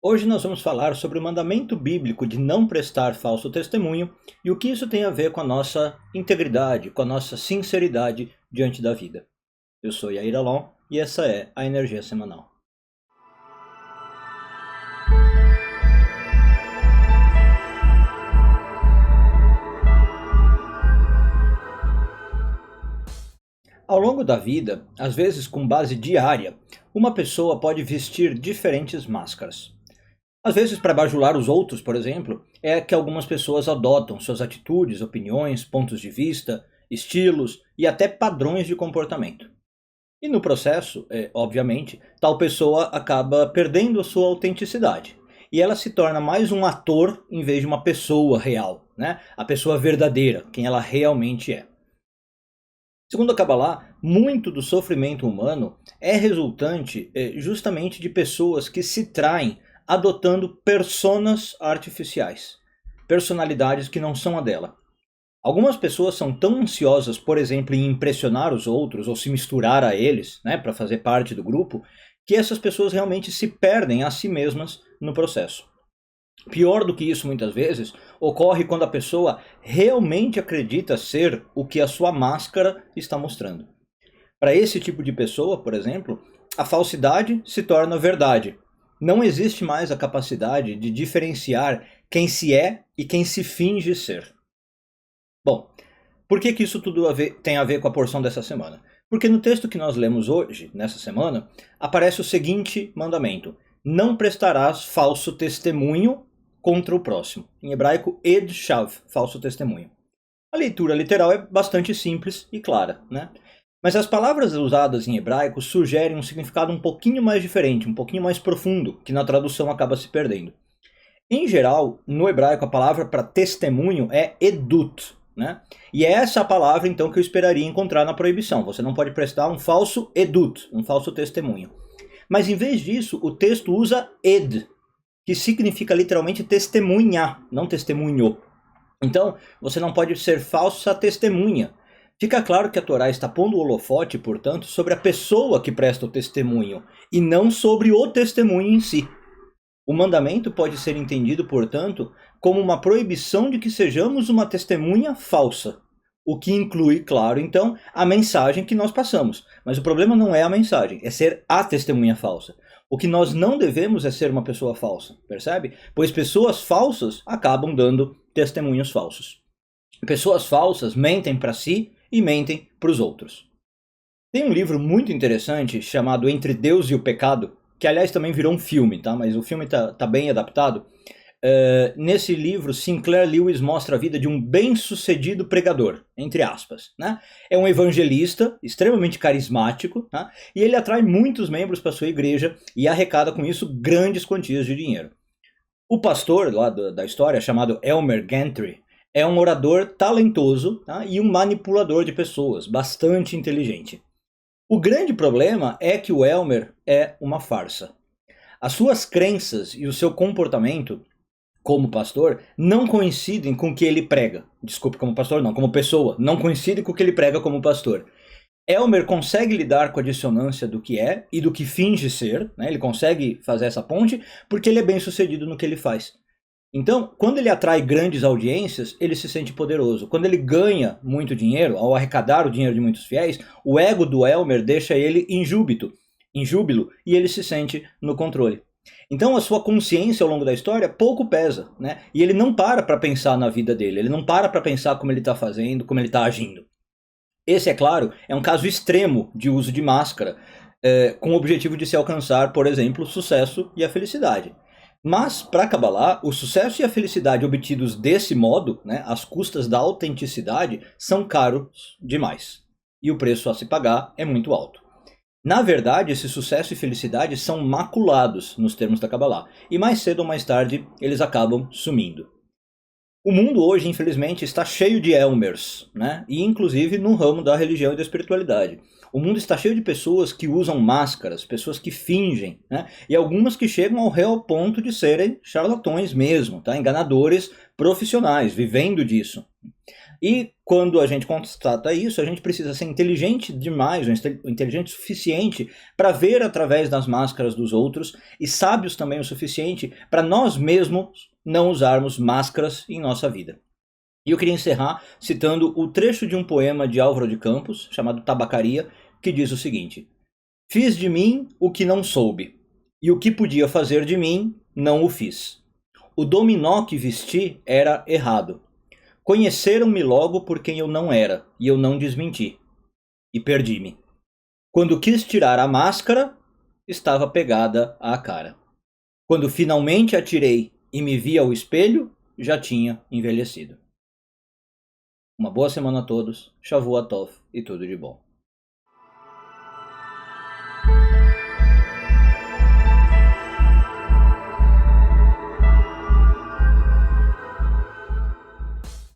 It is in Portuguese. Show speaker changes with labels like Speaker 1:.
Speaker 1: Hoje nós vamos falar sobre o mandamento bíblico de não prestar falso testemunho e o que isso tem a ver com a nossa integridade, com a nossa sinceridade diante da vida. Eu sou Yair Alon e essa é a Energia Semanal. Ao longo da vida, às vezes com base diária, uma pessoa pode vestir diferentes máscaras. Às vezes, para bajular os outros, por exemplo, é que algumas pessoas adotam suas atitudes, opiniões, pontos de vista, estilos e até padrões de comportamento. E no processo, obviamente, tal pessoa acaba perdendo a sua autenticidade. E ela se torna mais um ator em vez de uma pessoa real, né? A pessoa verdadeira, quem ela realmente é. Segundo a Kabbalah, muito do sofrimento humano é resultante justamente de pessoas que se traem adotando personas artificiais, personalidades que não são a dela. Algumas pessoas são tão ansiosas, por exemplo, em impressionar os outros ou se misturar a eles, né, para fazer parte do grupo, que essas pessoas realmente se perdem a si mesmas no processo. Pior do que isso, muitas vezes, ocorre quando a pessoa realmente acredita ser o que a sua máscara está mostrando. Para esse tipo de pessoa, por exemplo, a falsidade se torna verdade. Não existe mais a capacidade de diferenciar quem se é e quem se finge ser. Bom, por que isso tudo tem a ver com a porção dessa semana? Porque no texto que nós lemos hoje, nessa semana, aparece o seguinte mandamento: não prestarás falso testemunho contra o próximo. Em hebraico, ed shav, falso testemunho. A leitura literal é bastante simples e clara, né? Mas as palavras usadas em hebraico sugerem um significado um pouquinho mais diferente, um pouquinho mais profundo, que na tradução acaba se perdendo. Em geral, no hebraico, a palavra para testemunho é edut, né? E é essa a palavra, então, que eu esperaria encontrar na proibição. Você não pode prestar um falso edut, um falso testemunho. Mas em vez disso, o texto usa ed, que significa literalmente testemunhar, não testemunho. Então, você não pode ser falsa testemunha. Fica claro que a Torá está pondo o holofote, portanto, sobre a pessoa que presta o testemunho, e não sobre o testemunho em si. O mandamento pode ser entendido, portanto, como uma proibição de que sejamos uma testemunha falsa. O que inclui, claro, então, a mensagem que nós passamos. Mas o problema não é a mensagem, é ser a testemunha falsa. O que nós não devemos é ser uma pessoa falsa, percebe? Pois pessoas falsas acabam dando testemunhos falsos. Pessoas falsas mentem para si e mentem para os outros. Tem um livro muito interessante chamado Entre Deus e o Pecado, que aliás também virou um filme, tá? Mas o filme tá bem adaptado. Nesse livro, Sinclair Lewis mostra a vida de um bem-sucedido pregador, entre aspas, né? É um evangelista extremamente carismático, tá? E ele atrai muitos membros para sua igreja e arrecada com isso grandes quantias de dinheiro. O pastor lá da história, chamado Elmer Gantry, é um orador talentoso, tá? E um manipulador de pessoas, bastante inteligente. O grande problema é que o Elmer é uma farsa. As suas crenças e o seu comportamento como pastor não coincidem com o que ele prega. Desculpe, como pastor não, como pessoa. Não coincidem com o que ele prega como pastor. Elmer consegue lidar com a dissonância do que é e do que finge ser, né? Ele consegue fazer essa ponte porque ele é bem sucedido no que ele faz. Então, quando ele atrai grandes audiências, ele se sente poderoso. Quando ele ganha muito dinheiro, ao arrecadar o dinheiro de muitos fiéis, o ego do Elmer deixa ele em júbilo, e ele se sente no controle. Então a sua consciência ao longo da história pouco pesa, né? E ele não para pensar na vida dele, ele não para pensar como ele está fazendo, como ele está agindo. Esse, é claro, é um caso extremo de uso de máscara, com o objetivo de se alcançar, por exemplo, o sucesso e a felicidade. Mas, para Kabbalah, o sucesso e a felicidade obtidos desse modo, né, às custas da autenticidade, são caros demais. E o preço a se pagar é muito alto. Na verdade, esse sucesso e felicidade são maculados nos termos da Kabbalah. E mais cedo ou mais tarde, eles acabam sumindo. O mundo hoje, infelizmente, está cheio de Elmers, né? E inclusive no ramo da religião e da espiritualidade. O mundo está cheio de pessoas que usam máscaras, pessoas que fingem, né? E algumas que chegam ao real ponto de serem charlatões mesmo, tá? Enganadores profissionais, vivendo disso. E quando a gente constata isso, a gente precisa ser inteligente demais, ou inteligente o suficiente para ver através das máscaras dos outros e sábios também o suficiente para nós mesmos não usarmos máscaras em nossa vida. E eu queria encerrar citando o trecho de um poema de Álvaro de Campos, chamado Tabacaria, que diz o seguinte: fiz de mim o que não soube, e o que podia fazer de mim, não o fiz. O dominó que vesti era errado. Conheceram-me logo por quem eu não era, e eu não desmenti. E perdi-me. Quando quis tirar a máscara, estava pegada à cara. Quando finalmente a tirei e me vi ao espelho, já tinha envelhecido. Uma boa semana a todos, Shavuot Tov e tudo de bom.